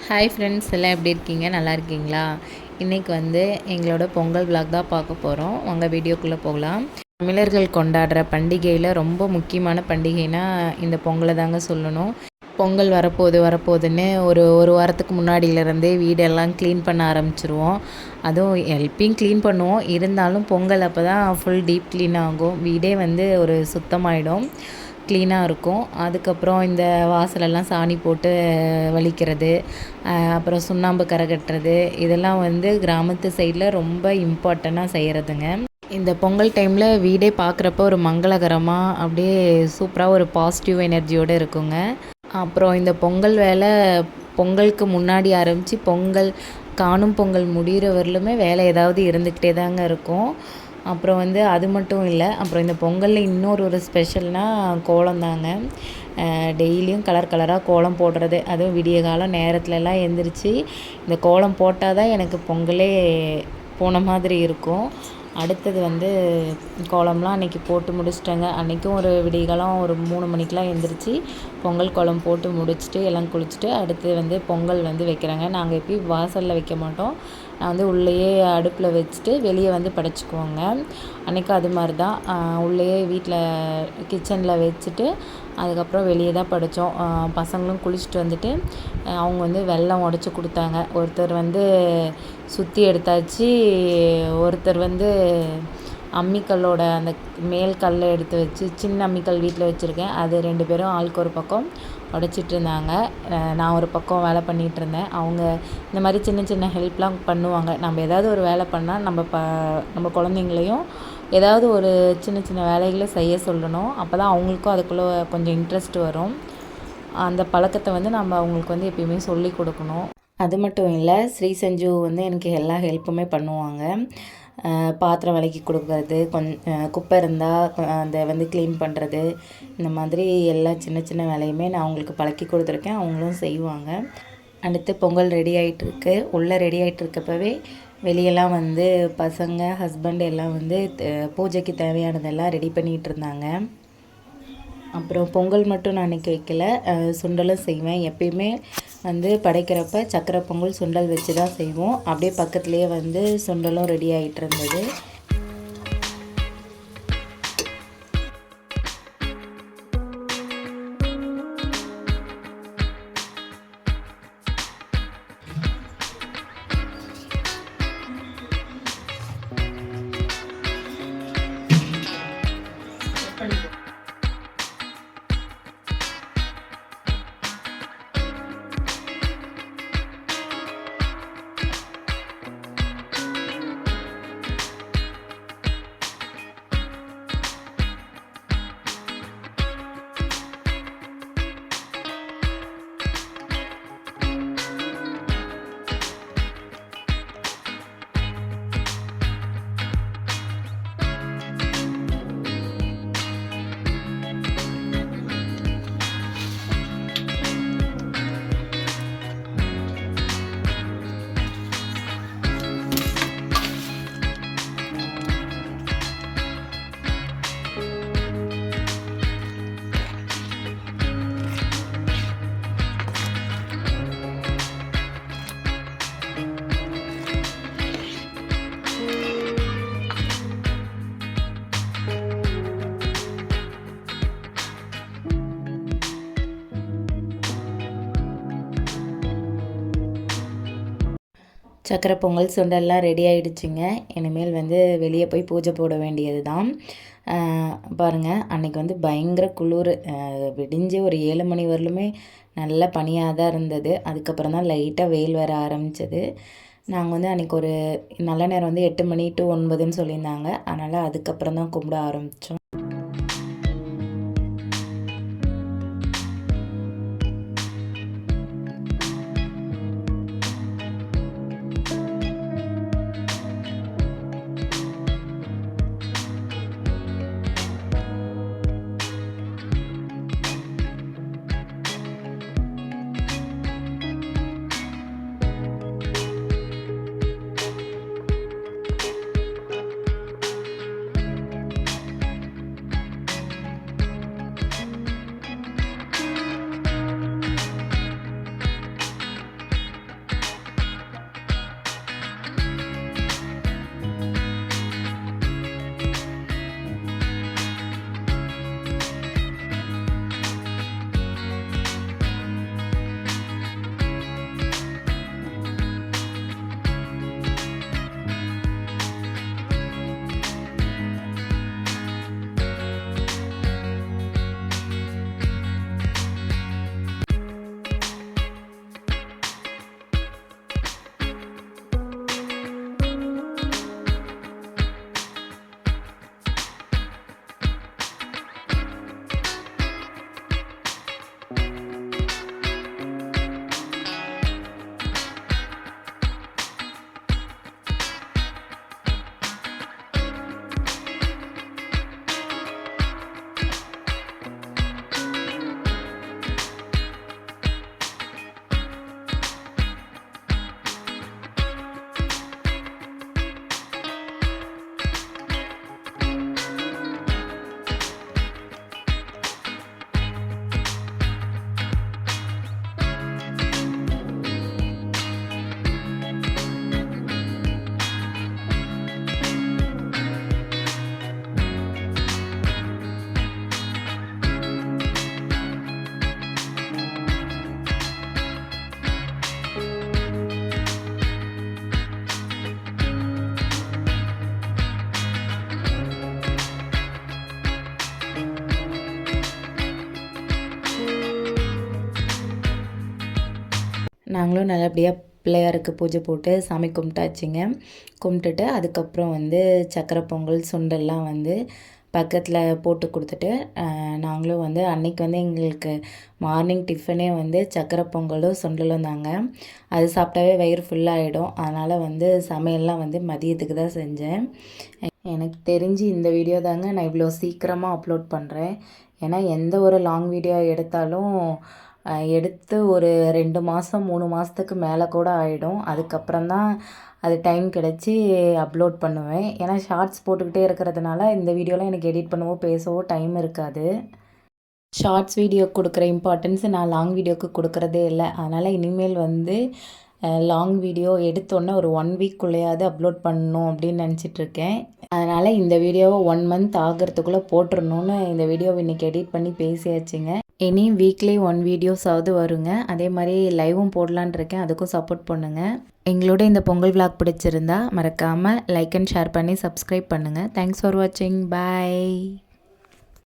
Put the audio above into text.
Hi friends, எல்லாம் எப்படி இருக்கீங்க? நல்லா இருக்கீங்களா? இன்றைக்கி வந்து எங்களோட பொங்கல் விளாக் தான் பார்க்க போகிறோம். வாங்க வீடியோக்குள்ளே போகலாம். தமிழர்கள் கொண்டாடுற பண்டிகையில் ரொம்ப முக்கியமான பண்டிகைனா இந்த பொங்கலை தாங்க சொல்லணும். பொங்கல் வரப்போகுதுன்னு ஒரு வாரத்துக்கு முன்னாடியிலேருந்தே வீடெல்லாம் க்ளீன் பண்ண ஆரம்பிச்சிருவோம். அதுவும் எப்பயும் க்ளீன் பண்ணுவோம், இருந்தாலும் பொங்கல் அப்போ தான் ஃபுல் டீப் க்ளீன் ஆகும். வீடே வந்து ஒரு சுத்தமாயிடும், க்ளீனாக இருக்கும். அதுக்கப்புறம் இந்த வாசலெல்லாம் சாணி போட்டு வலிக்கிறது, அப்புறம் சுண்ணாம்பு கரை கட்டுறது, இதெல்லாம் வந்து கிராமத்து சைடில் ரொம்ப இம்பார்ட்டண்ட்டாக செய்கிறதுங்க. இந்த பொங்கல் டைமில் வீடே பார்க்குறப்ப ஒரு மங்களகரமாக அப்படியே சூப்பராக ஒரு பாசிட்டிவ் எனர்ஜியோடு இருக்குங்க. அப்புறம் இந்த பொங்கல் வேலை பொங்கலுக்கு முன்னாடி ஆரம்பித்து காணும் பொங்கல் முடிகிற வரலுமே வேலை ஏதாவது இருந்துக்கிட்டே தாங்க இருக்கும். அப்புறம் வந்து அது மட்டும் இல்லை, அப்புறம் இந்த பொங்கலில் இன்னொரு ஸ்பெஷல்னால் கோலம் தாங்க. டெய்லியும் கலர் கலராக கோலம் போடுறது, அதுவும் விடிய காலம் நேரத்துலலாம் எழுந்திரிச்சி இந்த கோலம் போட்டால் தான் எனக்கு பொங்கலே போன மாதிரி இருக்கும். அடுத்தது வந்து கோலம்லாம் அன்றைக்கி போட்டு முடிச்சிட்டேங்க. அன்றைக்கும் ஒரு விடியகாலம் ஒரு 3 மணிக்கெலாம் எழுந்திரிச்சி பொங்கல் கோலம் போட்டு முடிச்சுட்டு எல்லாம் குளிச்சுட்டு அடுத்து வந்து பொங்கல் வந்து வைக்கிறேங்க. நாங்கள் எப்பயும் வாசலில் வைக்க மாட்டோம், நான் வந்து உள்ளேயே அடுப்பில் வச்சுட்டு வெளியே வந்து படைச்சிக்குவோங்க. அன்றைக்கும் அது மாதிரி தான், உள்ளேயே வீட்டில் கிச்சனில் வச்சுட்டு அதுக்கப்புறம் வெளியே தான் படைத்தோம். பசங்களும் குளிச்சுட்டு வந்துட்டு அவங்க வந்து வெல்லம் உடச்சி கொடுத்தாங்க. ஒருத்தர் வந்து சுற்றி எடுத்தாச்சு, ஒருத்தர் வந்து அம்மிக்கல்லோட அந்த மேல் கல்லை எடுத்து வச்சு, சின்ன அம்மிக்கல் வீட்டில் வச்சுருக்கேன், அது 2 பேரும் ஆளுக்கு ஒரு பக்கம் உடச்சிட்டு இருந்தாங்க. நான் ஒரு பக்கம் வேலை பண்ணிகிட்டு இருந்தேன். அவங்க இந்த மாதிரி சின்ன சின்ன ஹெல்ப்லாம் பண்ணுவாங்க. நம்ம ஏதாவது ஒரு வேலை பண்ணால் நம்ம குழந்தைங்களையும் ஏதாவது ஒரு சின்ன சின்ன வேலைகளை செய்ய சொல்லணும். அப்போ தான் அவங்களுக்கும் அதுக்குள்ளே கொஞ்சம் இன்ட்ரெஸ்ட் வரும். அந்த பழக்கத்தை வந்து நம்ம அவங்களுக்கு வந்து எப்பயுமே சொல்லி கொடுக்கணும். அது மட்டும் இல்லை, ஸ்ரீ சஞ்சு வந்து எனக்கு எல்லா ஹெல்ப்புமே பண்ணுவாங்க. பாத்திரம் விளக்கி கொடுக்கறது, குப்பை இருந்தால் அதை வந்து க்ளீன் பண்ணுறது, இந்த மாதிரி எல்லா சின்ன சின்ன வேலையுமே நான் அவங்களுக்கு பழக்கி கொடுத்துருக்கேன், அவங்களும் செய்வாங்க. அடுத்து பொங்கல் ரெடி ஆகிட்டுருக்கு. உள்ளே ரெடி ஆகிட்டுருக்கப்பவே வெளியெல்லாம் வந்து பசங்க ஹஸ்பண்ட் எல்லாம் வந்து பூஜைக்கு தேவையானதெல்லாம் ரெடி பண்ணிகிட்டு இருந்தாங்க. அப்புறம் பொங்கல் மட்டும் நான் அன்றைக்கி வைக்கல, சுண்டலும் செய்வேன். எப்பயுமே வந்து படைக்கிறப்ப சக்கரை பொங்கல் சுண்டல் வச்சு தான் செய்வோம். அப்படியே பக்கத்துலேயே வந்து சுண்டலும் ரெடி ஆகிட்டு இருந்தது. சக்கரை பொங்கல் சுண்டல்லாம் ரெடி ஆகிடுச்சிங்க. இனிமேல் வந்து வெளியே போய் பூஜை போட வேண்டியது தான். பாருங்கள், அன்றைக்கி வந்து பயங்கர குளிர். விடிஞ்சு ஒரு 7 மணி வரலுமே நல்ல பனியாக தான் இருந்தது. அதுக்கப்புறம் தான் லைட்டாக வெயில் வர ஆரம்பித்தது. நாங்கள் வந்து அன்றைக்கி ஒரு நல்ல நேரம் வந்து 8 மணி to 9ன்னு சொல்லியிருந்தாங்க. அதனால் அதுக்கப்புறம் தான் கும்பிட ஆரம்பித்தோம். நாங்களும் நல்லபடியாக பிள்ளையாருக்கு பூஜை போட்டு சாமி கும்பிட்டாச்சுங்க. கும்பிட்டுட்டு அதுக்கப்புறம் வந்து சக்கரை பொங்கல் சுண்டெல்லாம் வந்து பக்கத்தில் போட்டு கொடுத்துட்டு நாங்களும் வந்து அன்றைக்கி வந்து எங்களுக்கு மார்னிங் டிஃபனே வந்து சக்கரை பொங்கலும் சுண்டலும் தாங்க. அது சாப்பிட்டாவே வயிறு ஃபுல்லாகிடும். அதனால் வந்து சமையல்லாம் வந்து மதியத்துக்கு தான் செஞ்சேன். எனக்கு தெரிஞ்சு இந்த வீடியோ தாங்க நான் இவ்வளோ சீக்கிரமாக அப்லோட் பண்ணுறேன். ஏன்னா எந்த ஒரு லாங் வீடியோ எடுத்தாலும் எடுத்து ஒரு 2 மாதம் 3 மாதத்துக்கு மேலே கூட ஆகிடும். அதுக்கப்புறம் தான் அது டைம் கிடச்சி அப்லோட் பண்ணுவேன். ஏன்னா ஷார்ட்ஸ் போட்டுக்கிட்டே இருக்கிறதுனால இந்த வீடியோலாம் எனக்கு எடிட் பண்ணவோ பேசவோ டைம் இருக்காது. ஷார்ட்ஸ் வீடியோ கொடுக்குற இம்பார்ட்டன்ஸ் நான் லாங் வீடியோவுக்கு கொடுக்குறதே இல்லை. அதனால் இனிமேல் வந்து லாங் வீடியோ எடுத்தோன்னே ஒரு 1 வீக்குள்ளேயாவது அப்லோட் பண்ணணும் அப்படின்னு நினச்சிட்ருக்கேன். அதனால் இந்த வீடியோவை 1 மந்த் ஆகிறதுக்குள்ளே போட்டுடணுன்னு இந்த வீடியோவை இன்றைக்கி எடிட் பண்ணி பேசியாச்சுங்க. இனி வீக்லி 1 வீடியோஸாவது வருங்க. அதே மாதிரி லைவும் போடலான் இருக்கேன். அதுக்கும் சப்போர்ட் பண்ணுங்கள். எங்களோட இந்த பொங்கல் விளாக் பிடிச்சிருந்தா மறக்காமல் லைக் அண்ட் ஷேர் பண்ணி சப்ஸ்கிரைப் பண்ணுங்கள். தேங்க்ஸ் ஃபார் வாட்சிங். பாய்.